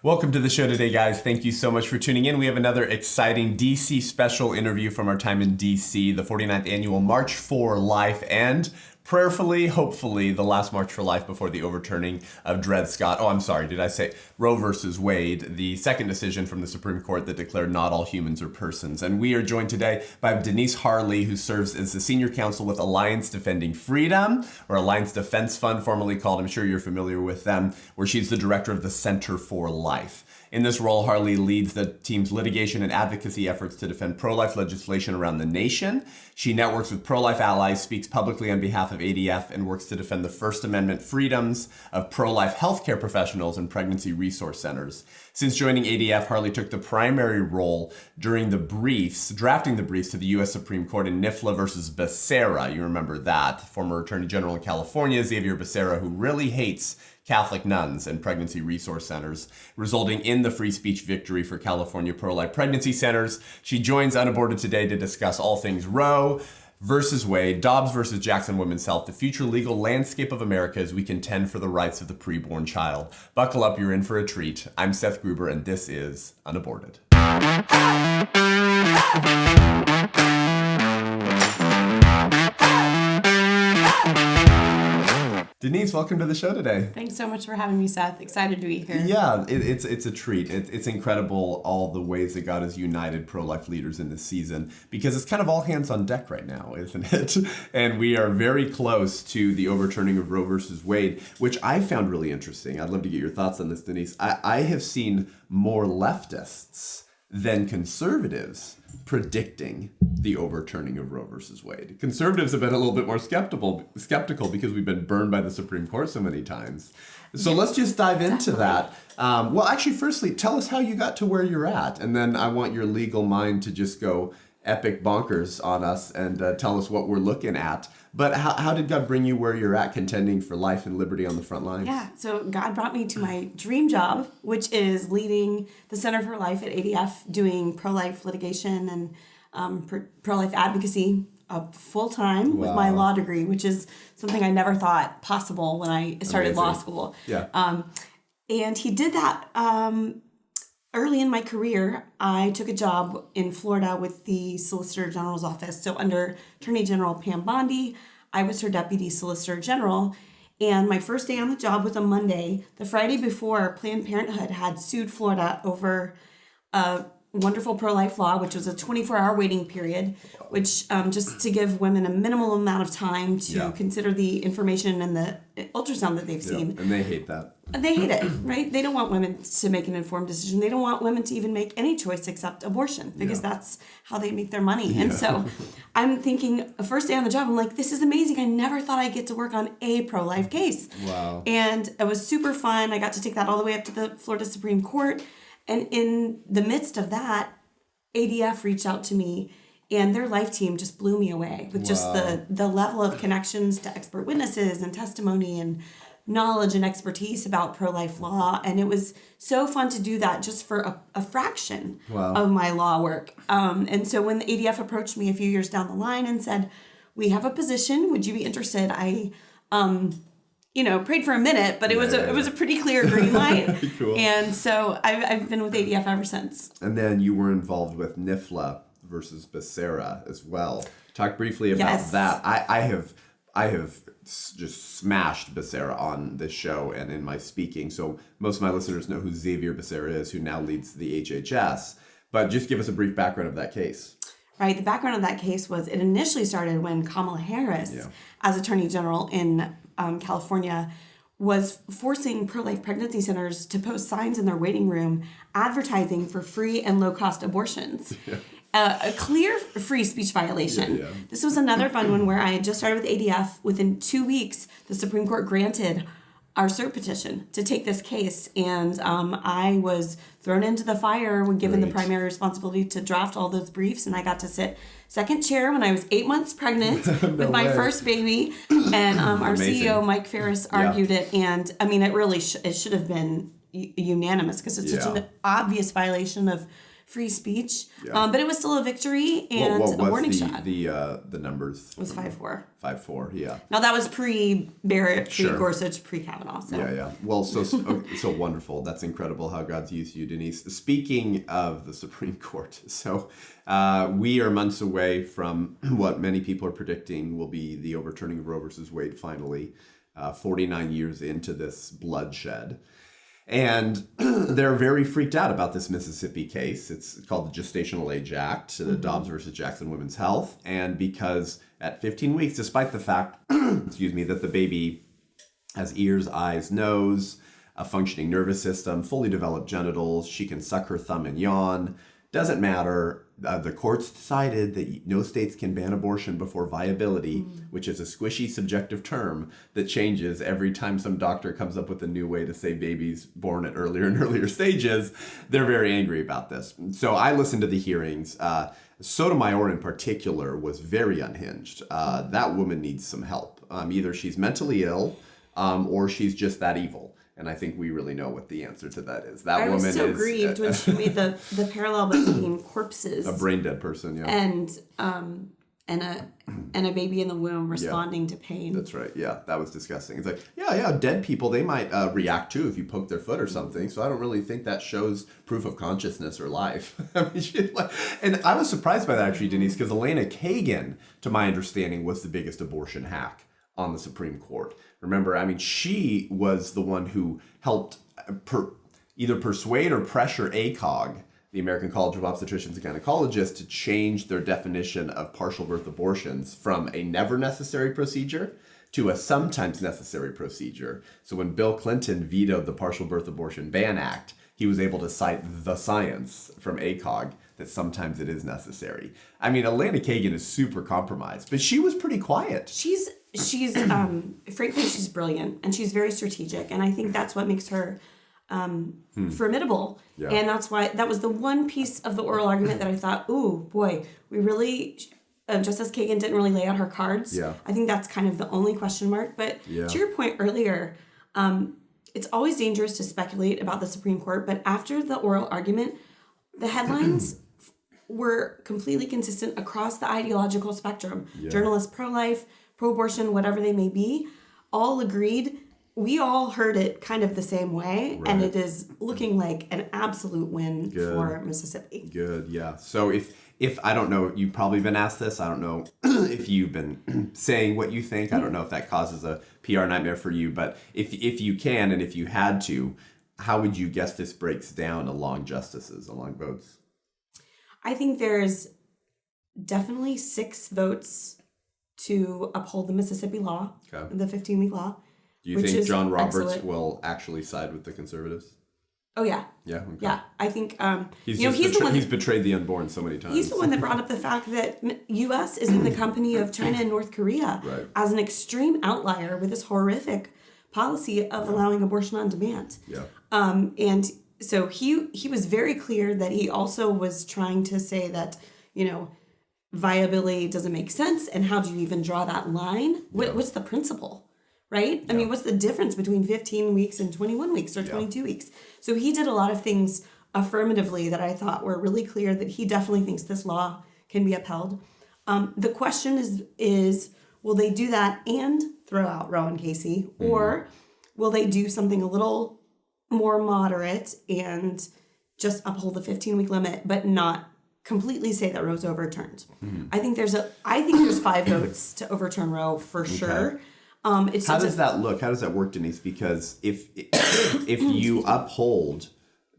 Welcome to the show today, guys. Thank you so much for tuning in. We have another exciting DC special interview from our time in DC, the 49th annual March for Life, and prayerfully, hopefully, the last March for Life before the overturning of Dred Scott. Oh, I'm sorry, did I say Roe versus Wade, the second decision from the Supreme Court that declared not all humans are persons. And we are joined today by Denise Harle, who serves as the senior counsel with Alliance Defending Freedom, or Alliance Defense Fund, formerly called, I'm sure you're familiar with them, where she's the director of the Center for Life. In this role, Harley leads the team's litigation and advocacy efforts to defend pro-life legislation around the nation. She networks with pro-life allies, speaks publicly on behalf of ADF, and works to defend the First Amendment freedoms of pro-life healthcare professionals and pregnancy resource centers. Since joining ADF, Harley took the primary role during the briefs, drafting the briefs to the U.S. Supreme Court in Niffler versus Becerra. You remember that. Former Attorney General in California, Xavier Becerra, who really hates Catholic nuns and pregnancy resource centers, resulting in the free speech victory for California pro-life pregnancy centers. She joins UnAborted today to discuss all things Roe versus Wade, Dobbs versus Jackson Women's Health, the future legal landscape of America as we contend for the rights of the preborn child. Buckle up, you're in for a treat. I'm Seth Gruber, and this is UnAborted. Denise, welcome to the show today. Thanks so much for having me, Seth. Excited to be here. Yeah, it's a treat. It's incredible all the ways that God has united pro-life leaders in this season, because it's kind of all hands on deck right now, isn't it? And we are very close to the overturning of Roe versus Wade, which I found really interesting. I'd love to get your thoughts on this, Denise. I have seen more leftists than conservatives predicting the overturning of Roe versus Wade. Conservatives have been a little bit more skeptical because we've been burned by the Supreme Court so many times. So let's just dive into that. Well, actually, firstly, tell us how you got to where you're at, and then I want your legal mind to just go epic bonkers on us and tell us what we're looking at. But how did God bring you where you're at, contending for life and liberty on the front lines? Yeah, so God brought me to my dream job, which is leading the Center for Life at ADF, doing pro-life litigation and pro-life advocacy full-time with my law degree, which is something I never thought possible when I started law school. Yeah. And he did that early in my career. I took a job in Florida with the Solicitor General's office. So under Attorney General Pam Bondi, I was her Deputy Solicitor General. And my first day on the job was a Monday, the Friday before Planned Parenthood had sued Florida over a wonderful pro-life law, which was a 24-hour waiting period, which just to give women a minimal amount of time to consider the information and the ultrasound that they've seen. And they hate that. They hate it, right? They don't want women to make an informed decision. They don't want women to even make any choice except abortion, because that's how they make their money. And so I'm thinking, the first day on the job, I'm like, this is amazing. I never thought I'd get to work on a pro-life case. Wow. And it was super fun. I got to take that all the way up to the Florida Supreme Court. And in the midst of that, ADF reached out to me, and their life team just blew me away with just the level of connections to expert witnesses and testimony and knowledge and expertise about pro-life law. And it was so fun to do that just for a fraction of my law work. And so when the ADF approached me a few years down the line and said, we have a position, would you be interested? I prayed for a minute, but it was a pretty clear green light. Cool. And so I've been with ADF ever since. And then you were involved with Niffler versus Becerra as well. Talk briefly about that. I have just smashed Becerra on this show and in my speaking. So most of my listeners know who Xavier Becerra is, who now leads the HHS. But just give us a brief background of that case. Right. The background of that case was it initially started when Kamala Harris, as Attorney General in California, was forcing pro-life pregnancy centers to post signs in their waiting room advertising for free and low-cost abortions. A clear free speech violation. This was another fun one where I had just started with ADF. Within 2 weeks, the Supreme Court granted our cert petition to take this case. And I was thrown into the fire when given the primary responsibility to draft all those briefs. And I got to sit second chair when I was 8 months pregnant with my first baby. And our CEO, Mike Ferris, argued it. And I mean, it really it should have been unanimous because it's such an obvious violation of free speech. But it was still a victory and what a warning was shot. the numbers? It was 5-4. 5-4, yeah. Now that was pre-Barrett, pre-Gorsuch, pre-Kavanaugh. So. Yeah. Well, so wonderful. That's incredible how God's used you, Denise. Speaking of the Supreme Court, so we are months away from what many people are predicting will be the overturning of Roe versus Wade finally, 49 years into this bloodshed. And they're very freaked out about this Mississippi case. It's called the Gestational Age Act, the Dobbs versus Jackson Women's Health. And because at 15 weeks, despite the fact, that the baby has ears, eyes, nose, a functioning nervous system, fully developed genitals, she can suck her thumb and yawn, doesn't matter. The courts decided that no states can ban abortion before viability, which is a squishy subjective term that changes every time some doctor comes up with a new way to say babies born at earlier and earlier stages. They're very angry about this. So I listened to the hearings. Sotomayor in particular was very unhinged. That woman needs some help. Either she's mentally ill or she's just that evil. And I think we really know what the answer to that is. That woman is... I was so grieved when she made the parallel between corpses. A brain dead person, yeah. And a baby in the womb responding to pain. That's right, yeah. That was disgusting. It's like, dead people, they might react too if you poke their foot or something. So I don't really think that shows proof of consciousness or life. And I was surprised by that actually, Denise, because Elena Kagan, to my understanding, was the biggest abortion hack on the Supreme Court. Remember, she was the one who helped either persuade or pressure ACOG, the American College of Obstetricians and Gynecologists, to change their definition of partial birth abortions from a never necessary procedure to a sometimes necessary procedure. So when Bill Clinton vetoed the Partial Birth Abortion Ban Act, he was able to cite the science from ACOG that sometimes it is necessary. Elena Kagan is super compromised, but she was pretty quiet. She's frankly, she's brilliant and she's very strategic. And I think that's what makes her formidable. Yeah. And that's why that was the one piece of the oral argument that I thought, ooh, boy, we really, Justice Kagan didn't really lay out her cards. Yeah. I think that's kind of the only question mark. But to your point earlier, it's always dangerous to speculate about the Supreme Court. But after the oral argument, the headlines were completely consistent across the ideological spectrum. Yeah. Journalists pro-life, pro-abortion, whatever they may be, all agreed. We all heard it kind of the same way, right. And it is looking like an absolute win for Mississippi. Good, yeah. So if I don't know, you've probably been asked this. I don't know if you've been saying what you think. I don't know if that causes a PR nightmare for you, but if you can and if you had to, how would you guess this breaks down along justices, along votes? I think there's definitely 6 votes to uphold the Mississippi law, the 15-week law. Do you think John Roberts will actually side with the conservatives? Oh, yeah. Yeah? Okay. Yeah. I think, he's betrayed the unborn so many times. He's the one that brought up the fact that U.S. is in the company of China and North Korea as an extreme outlier with this horrific policy of allowing abortion on demand. Yeah. And so he was very clear that he also was trying to say that, viability doesn't make sense. And how do you even draw that line? What's the principle? Right? Yeah. What's the difference between 15 weeks and 21 weeks or 22 weeks? So he did a lot of things affirmatively that I thought were really clear that he definitely thinks this law can be upheld. The question is will they do that and throw out Roe and Casey? Mm-hmm. Or will they do something a little more moderate and just uphold the 15-week limit, but not completely say that Roe's overturned? Mm-hmm. I think there's 5 votes to overturn Roe for sure. How does that look? How does that work, Denise? Because if you uphold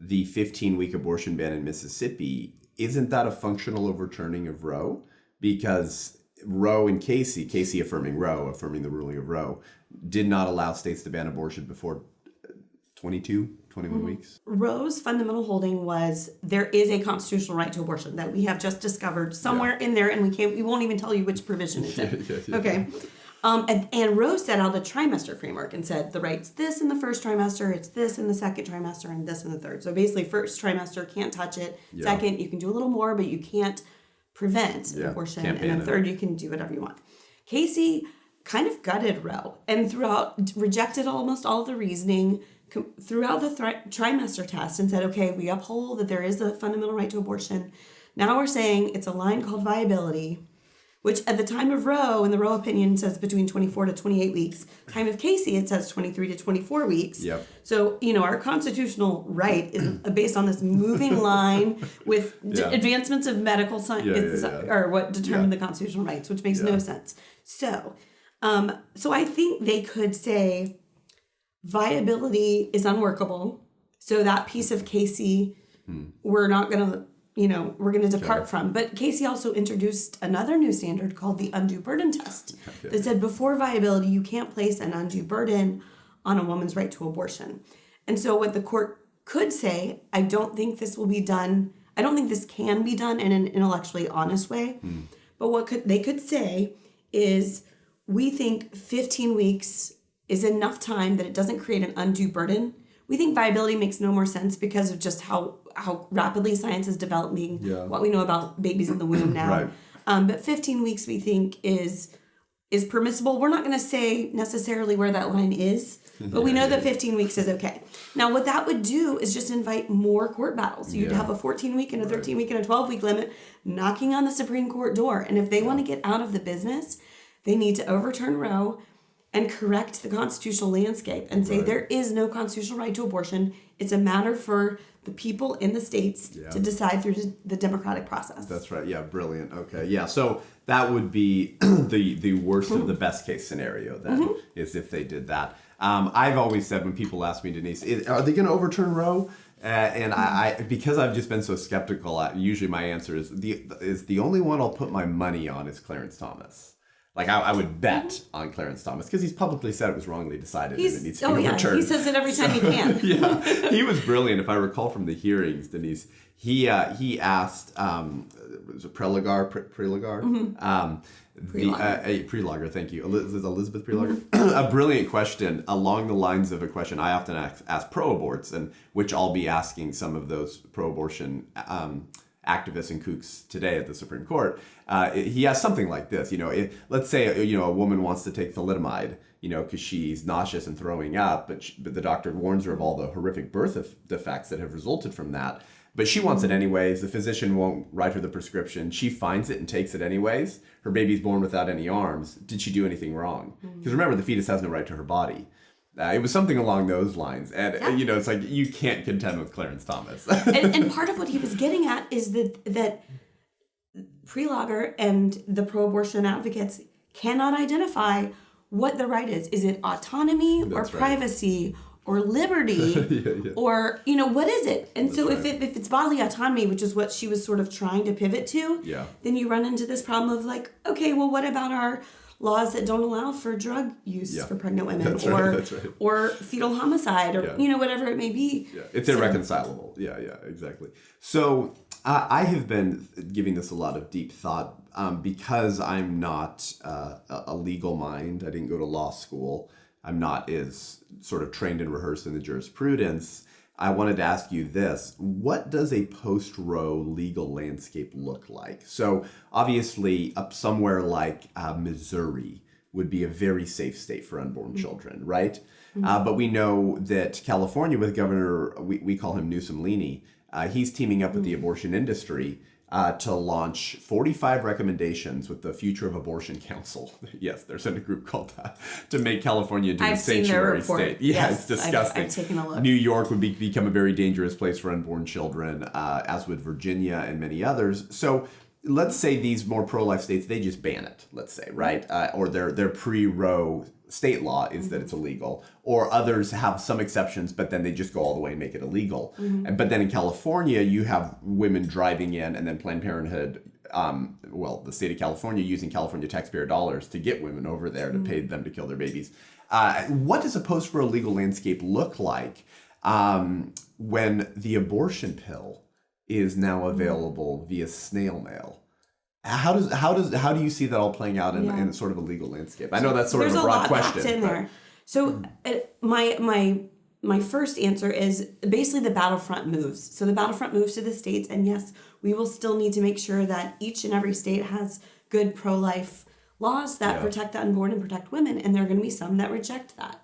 the 15-week abortion ban in Mississippi, isn't that a functional overturning of Roe? Because Roe and Casey affirming Roe, affirming the ruling of Roe, did not allow states to ban abortion before 21 weeks. Roe's fundamental holding was there is a constitutional right to abortion that we have just discovered somewhere in there, and we won't even tell you which provision it's in. Okay. And Roe set out a trimester framework and said the right's this in the first trimester, it's this in the second trimester, and this in the third. So basically, first trimester, can't touch it. Yeah. Second, you can do a little more, but you can't prevent abortion. And then third, you can do whatever you want. Casey kind of gutted Roe and rejected almost all the reasoning, threw out the trimester test and said, okay, we uphold that there is a fundamental right to abortion. Now we're saying it's a line called viability, which at the time of Roe, in the Roe opinion, says between 24 to 28 weeks. Time of Casey, it says 23 to 24 weeks. Yep. So, our constitutional right is based on this moving line with advancements of medical science, or what determine the constitutional rights, which makes no sense. So I think they could say viability is unworkable. So that piece of Casey, we're not going to, we're going to depart from. But Casey also introduced another new standard called the undue burden test that said before viability, you can't place an undue burden on a woman's right to abortion. And so what the court could say, I don't think this will be done. I don't think this can be done in an intellectually honest way. But what they could say is, we think 15 weeks is enough time that it doesn't create an undue burden. We think viability makes no more sense because of just how rapidly science is developing, what we know about babies in the womb now. Right. But 15 weeks we think is permissible. We're not going to say necessarily where that line is, but we know that 15 weeks is okay. Now, what that would do is just invite more court battles. So you'd have a 14-week and a 13-week and a 12-week limit knocking on the Supreme Court door. And if they want to get out of the business, they need to overturn Roe and correct the constitutional landscape and say there is no constitutional right to abortion. It's a matter for the people in the states to decide through the democratic process. That's right. Yeah, brilliant. Okay. Yeah, so that would be the worst of the best case scenario then, is if they did that. I've always said when people ask me, Denise, are they going to overturn Roe? And I because I've just been so skeptical, usually my answer is the only one I'll put my money on is Clarence Thomas. Like I would bet on Clarence Thomas because he's publicly said it was wrongly decided and it needs to be overturned. He says it every time he can. He was brilliant. If I recall from the hearings, Denise, he asked was it Prelagar? Prelagar, thank you. Elizabeth Prelagar. A brilliant question along the lines of a question I often ask pro-aborts, and which I'll be asking some of those pro-abortion activists and kooks today at the Supreme Court. He asked something like this, let's say, a woman wants to take thalidomide, because she's nauseous and throwing up, but the doctor warns her of all the horrific birth defects that have resulted from that. But she wants it anyways. The physician won't write her the prescription. She finds it and takes it anyways. Her baby's born without any arms. Did she do anything wrong? Because remember, the fetus has no right to her body. It was something along those lines. And, it's like you can't contend with Clarence Thomas. and part of what he was getting at is that Prelagar and the pro-abortion advocates cannot identify what the right is. Is it autonomy or privacy or liberty or, what is it? And so if it's bodily autonomy, which is what she was sort of trying to pivot to, then you run into this problem of like, okay, well, what about our laws that don't allow for drug use for pregnant women or fetal homicide or, whatever it may be. Yeah. It's irreconcilable. Yeah, exactly. So I have been giving this a lot of deep thought because I'm not a legal mind. I didn't go to law school. I'm not as sort of trained and rehearsed in the jurisprudence. I wanted to ask you this. What does a post-Roe legal landscape look like? So obviously up somewhere like Missouri would be a very safe state for unborn children, right? But we know that California with Governor, we call him Newsom-Leaney, he's teaming up with the abortion industry to launch 45 recommendations with the Future of Abortion Council. Yes, there's a group called that to make California into a sanctuary state. Yeah, it's disgusting. I've taken a look. New York would become a very dangerous place for unborn children, as would Virginia and many others. So let's say these more pro-life states, they just ban it, let's say, right? Or their pre-Roe state law is that it's illegal, or others have some exceptions, but then they just go all the way and make it illegal. But then in California, you have women driving in, and then Planned Parenthood, the state of California using California taxpayer dollars to get women over there to pay them to kill their babies. What does a post-Roe legal landscape look like when the abortion pill is now available via snail mail? How do you see that all playing out in sort of a legal landscape? I know that's sort of a broad question. There's a lot packed in there. So my first answer is basically the battlefront moves. So the battlefront moves to the states, and yes, we will still need to make sure that each and every state has good pro-life laws that protect the unborn and protect women, and there are going to be some that reject that.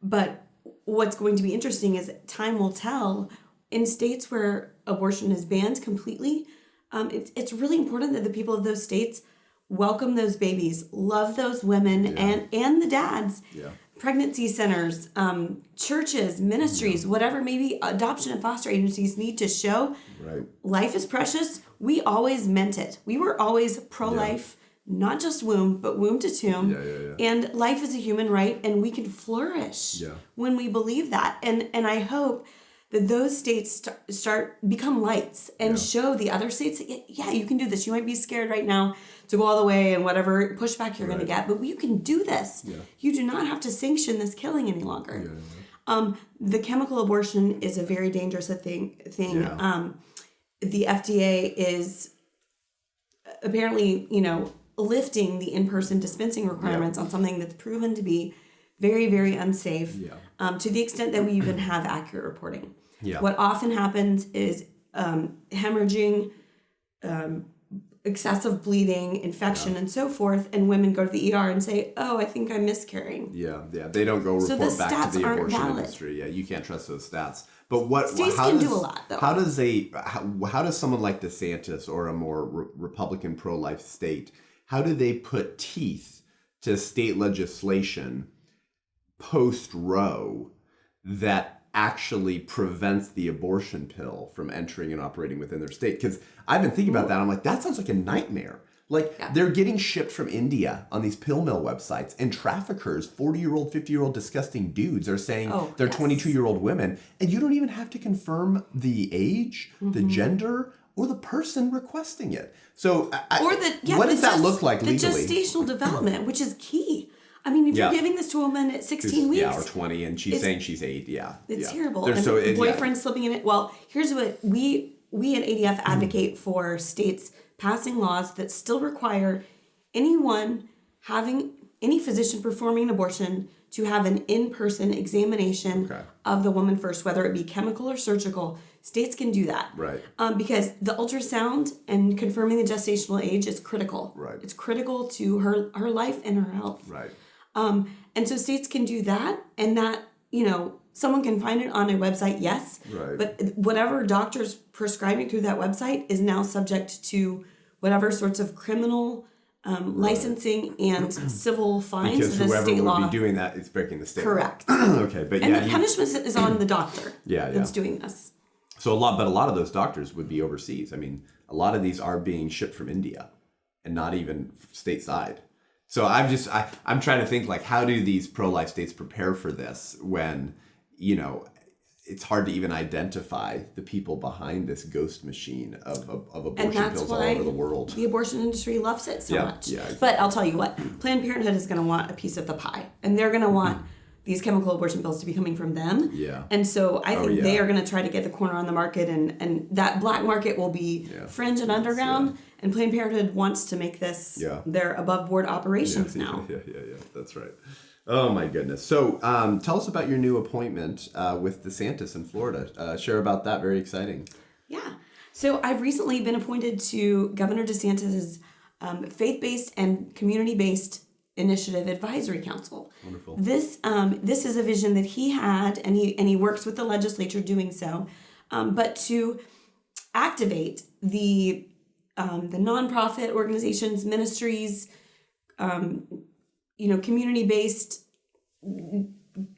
But what's going to be interesting is time will tell. In states where abortion is banned completely, it's really important that the people of those states welcome those babies, love those women and the dads. Yeah. Pregnancy centers, churches, ministries, whatever, maybe adoption and foster agencies need to show life is precious. We always meant it. We were always pro-life, not just womb, but womb to tomb. And life is a human right, and we can flourish when we believe that. And I hope that those states become lights and show the other states that, you can do this. You might be scared right now to go all the way and whatever pushback you're going to get, but you can do this. You do not have to sanction this killing any longer. The chemical abortion is a very dangerous thing. The FDA is apparently, lifting the in-person dispensing requirements on something that's proven to be very, very unsafe, to the extent that we even have accurate reporting. What often happens is hemorrhaging, excessive bleeding, infection, and so forth, and women go to the ER and say, "Oh, I think I'm miscarrying." They don't go report the back stats to the aren't abortion valid. industry. You can't trust those stats. But States can do a lot, though. How does someone like DeSantis or a more Republican pro-life state, how do they put teeth to state legislation post-Roe that actually prevents the abortion pill from entering and operating within their state? Because I've been thinking about that. I'm like, that sounds like a nightmare. They're getting shipped from India on these pill mill websites, and traffickers, 40-year-old, 50-year-old disgusting dudes are saying they're 22-year-old women, and you don't even have to confirm the age, the gender, or the person requesting it. So what does that look like legally? The gestational development, which is key. I mean, if you're giving this to a woman at 16 weeks. Or 20, and she's saying she's 8, It's terrible. And boyfriend slipping in it. Well, here's what we at ADF advocate for states passing laws that still require anyone having any physician performing an abortion to have an in-person examination of the woman first, whether it be chemical or surgical. States can do that. Because the ultrasound and confirming the gestational age is critical. It's critical to her life and her health. And so states can do that, and that, someone can find it on a website, yes. But whatever doctor's prescribing through that website is now subject to whatever sorts of criminal licensing and civil fines. Because whoever would be doing that is breaking the state law. Correct. But the punishment is on the doctor that's doing this. So a lot of those doctors would be overseas. I mean, a lot of these are being shipped from India and not even stateside. So I'm trying to think, how do these pro-life states prepare for this when, it's hard to even identify the people behind this ghost machine of abortion pills all over the world. The abortion industry loves it so much. Exactly. But I'll tell you what, Planned Parenthood is going to want a piece of the pie, and they're going to want these chemical abortion pills to be coming from them. And so I think they are going to try to get the corner on the market, and that black market will be fringe and underground. And Planned Parenthood wants to make this their above board operations now. That's right. Oh my goodness. So tell us about your new appointment with DeSantis in Florida. Share about that. Very exciting. Yeah. So I've recently been appointed to Governor DeSantis' faith-based and community-based initiative advisory council. Wonderful. This is a vision that he had, and he works with the legislature doing so, but to activate the nonprofit organizations, ministries, community-based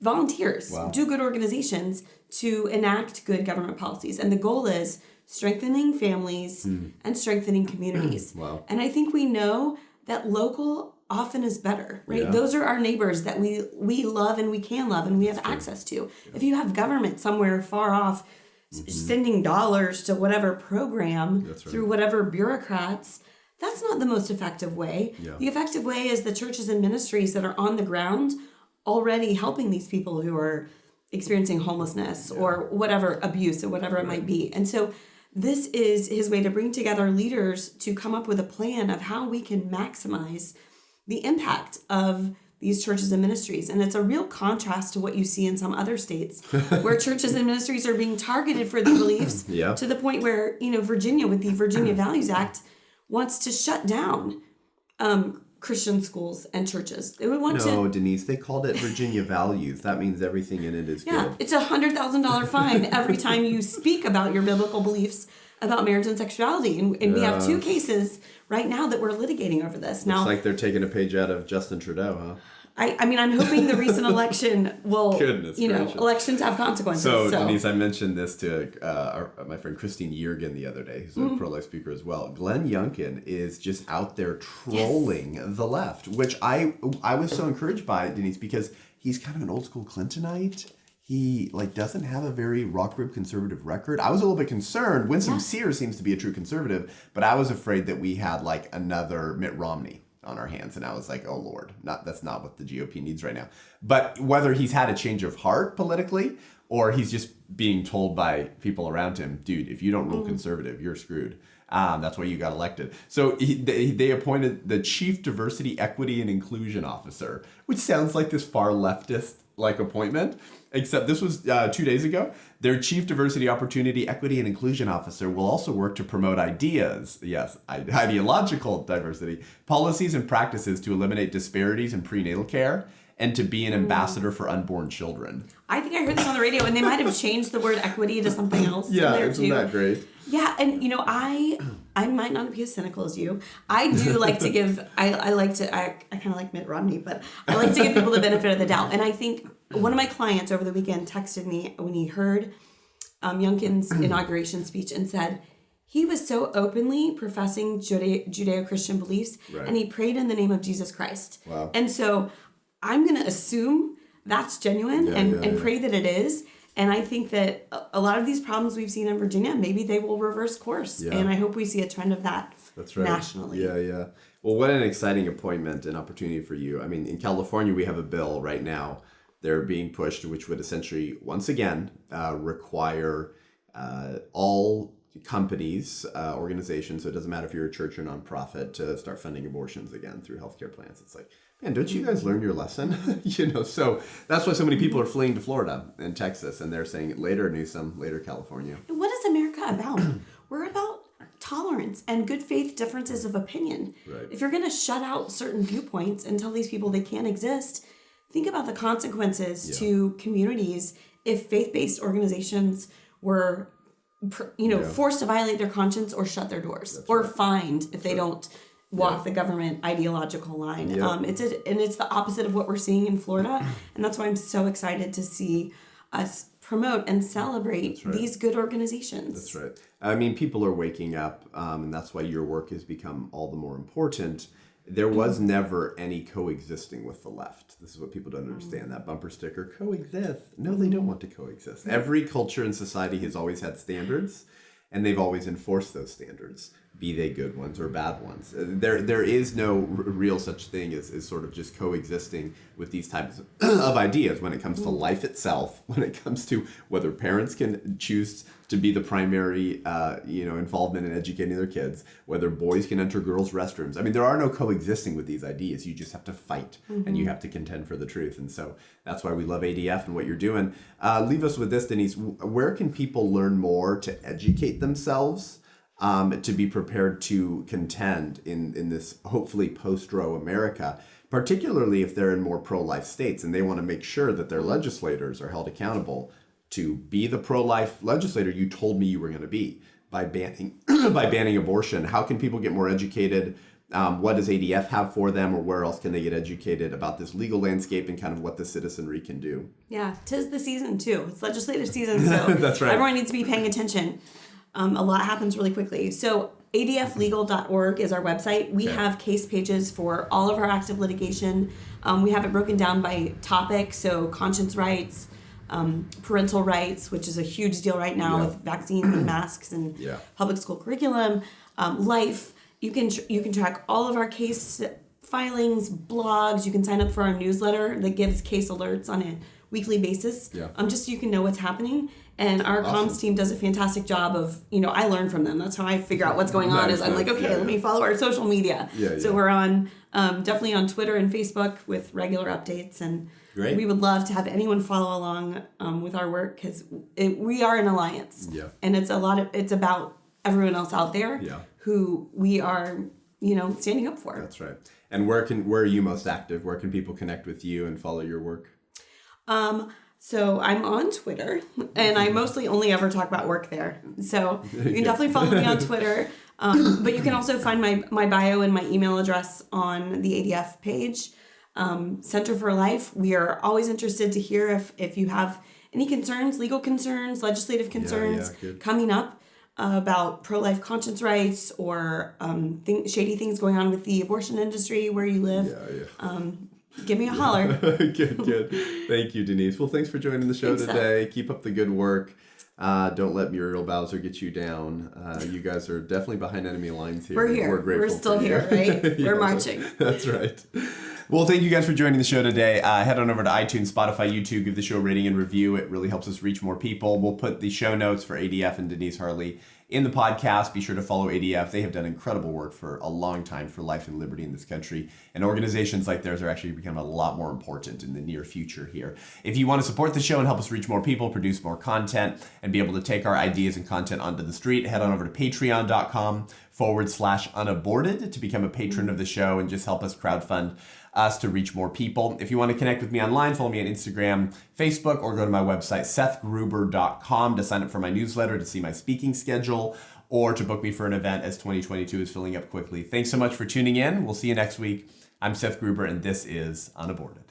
volunteers, do-good organizations to enact good government policies. And the goal is strengthening families and strengthening communities. And I think we know that local often is better, right? Those are our neighbors that we love and we can love and we have access to. If you have government somewhere far off sending dollars to whatever program through whatever bureaucrats, that's not the most effective way. The effective way is the churches and ministries that are on the ground already helping these people who are experiencing homelessness or whatever abuse or whatever it might be. And so this is his way to bring together leaders to come up with a plan of how we can maximize the impact of these churches and ministries. And it's a real contrast to what you see in some other states where churches and ministries are being targeted for their beliefs to the point where, Virginia with the Virginia Values Act wants to shut down Christian schools and churches. They would want No, Denise, they called it Virginia values. That means everything in it is good. It's $100,000 fine every time you speak about your biblical beliefs about marriage and sexuality. And we have 2 cases right now that we're litigating over this. Now, it's like they're taking a page out of Justin Trudeau, huh? I mean, I'm hoping the recent election will, Goodness gracious. Elections have consequences. So, Denise, I mentioned this to my friend Christine Yergin the other day, who's a pro-life speaker as well. Glenn Youngkin is just out there trolling the left, which I was so encouraged by, Denise, because he's kind of an old school Clintonite. He doesn't have a very rock rib conservative record. I was a little bit concerned. Winsome Sears seems to be a true conservative, but I was afraid that we had another Mitt Romney on our hands, and I was like, oh Lord, that's not what the GOP needs right now. But whether he's had a change of heart politically or he's just being told by people around him, dude, if you don't rule conservative, you're screwed. That's why you got elected. So they appointed the Chief Diversity, Equity, and Inclusion Officer, which sounds like this far leftist appointment, except this was 2 days ago. Their Chief Diversity, Opportunity, Equity, and Inclusion Officer will also work to promote ideological diversity, policies and practices to eliminate disparities in prenatal care, and to be an ambassador for unborn children. I think I heard this on the radio, and they might have changed the word equity to something else. Yeah, isn't that great? Yeah, and I might not be as cynical as you. I do like to give, I kind of like Mitt Romney, but I like to give people the benefit of the doubt. And I think one of my clients over the weekend texted me when he heard Youngkin's inauguration speech and said, he was so openly professing Judeo-Christian beliefs, and he prayed in the name of Jesus Christ. Wow. And so I'm going to assume that's genuine and pray that it is. And I think that a lot of these problems we've seen in Virginia, maybe they will reverse course. Yeah. And I hope we see a trend of that nationally. Yeah. Well, what an exciting appointment and opportunity for you. I mean, in California, we have a bill right now. They're being pushed, which would essentially, once again, require all companies, organizations, so it doesn't matter if you're a church or nonprofit, to start funding abortions again through healthcare plans. It's like, man, don't you guys learn your lesson? So that's why so many people are fleeing to Florida and Texas, and they're saying later Newsom, later California. And what is America about? We're about tolerance and good faith differences of opinion. Right. If you're going to shut out certain viewpoints and tell these people they can't exist, think about the consequences to communities if faith-based organizations were forced to violate their conscience or shut their doors or fined if they don't walk the government ideological line. It's the opposite of what we're seeing in Florida. And that's why I'm so excited to see us promote and celebrate these good organizations. That's right. I mean, people are waking up, and that's why your work has become all the more important. There was never any coexisting with the left. This is what people don't understand. That bumper sticker, coexist. No, they don't want to coexist. Every culture and society has always had standards, and they've always enforced those standards, be they good ones or bad ones. There is no real such thing as sort of just coexisting with these types of ideas when it comes to life itself, when it comes to whether parents can choose to be the primary involvement in educating their kids, whether boys can enter girls' restrooms. I mean, there are no coexisting with these ideas. You just have to fight and you have to contend for the truth. And so that's why we love ADF and what you're doing. Leave us with this, Denise. Where can people learn more to educate themselves to be prepared to contend in this hopefully post-Roe America, particularly if they're in more pro-life states and they want to make sure that their legislators are held accountable to be the pro-life legislator you told me you were going to be by banning abortion? How can people get more educated? What does ADF have for them, or where else can they get educated about this legal landscape and kind of what the citizenry can do? Yeah, 'tis the season too. It's legislative season, so that's right. Everyone needs to be paying attention. A lot happens really quickly. So adflegal.org is our website. We have case pages for all of our active litigation. We have it broken down by topic, so conscience rights, parental rights, which is a huge deal right now with vaccines and masks and public school curriculum, life. You can track all of our case filings, blogs. You can sign up for our newsletter that gives case alerts on a weekly basis, just so you can know what's happening. And our comms team does a fantastic job of, I learn from them. That's how I figure out what's going on is I'm like, let me follow our social media. So we're on, definitely on Twitter and Facebook with regular updates. And we would love to have anyone follow along with our work because we are an alliance. And it's about everyone else out there who we are, standing up for. That's right. And where are you most active? Where can people connect with you and follow your work? So I'm on Twitter, and I mostly only ever talk about work there. So you can definitely follow me on Twitter. But you can also find my bio and my email address on the ADF page. Center for Life. We are always interested to hear if you have any concerns, legal concerns, legislative concerns coming up about pro-life conscience rights or shady things going on with the abortion industry where you live. Give me a holler. Good. Thank you, Denise. Well, thanks for joining the show today. Keep up the good work. Don't let Muriel Bowser get you down. You guys are definitely behind enemy lines here. We're here. We're grateful. We're still here, right? We're marching. That's right. Well, thank you guys for joining the show today. Head on over to iTunes, Spotify, YouTube. Give the show a rating and review. It really helps us reach more people. We'll put the show notes for ADF and Denise Harley in the podcast. Be sure to follow ADF. They have done incredible work for a long time for life and liberty in this country. And organizations like theirs are actually becoming a lot more important in the near future here. If you want to support the show and help us reach more people, produce more content, and be able to take our ideas and content onto the street, head on over to patreon.com/unaborted to become a patron of the show and just help us crowdfund us to reach more people. If you want to connect with me online, follow me on Instagram, Facebook, or go to my website, sethgruber.com, to sign up for my newsletter, to see my speaking schedule, or to book me for an event as 2022 is filling up quickly. Thanks so much for tuning in. We'll see you next week. I'm Seth Gruber, and this is Unaborted.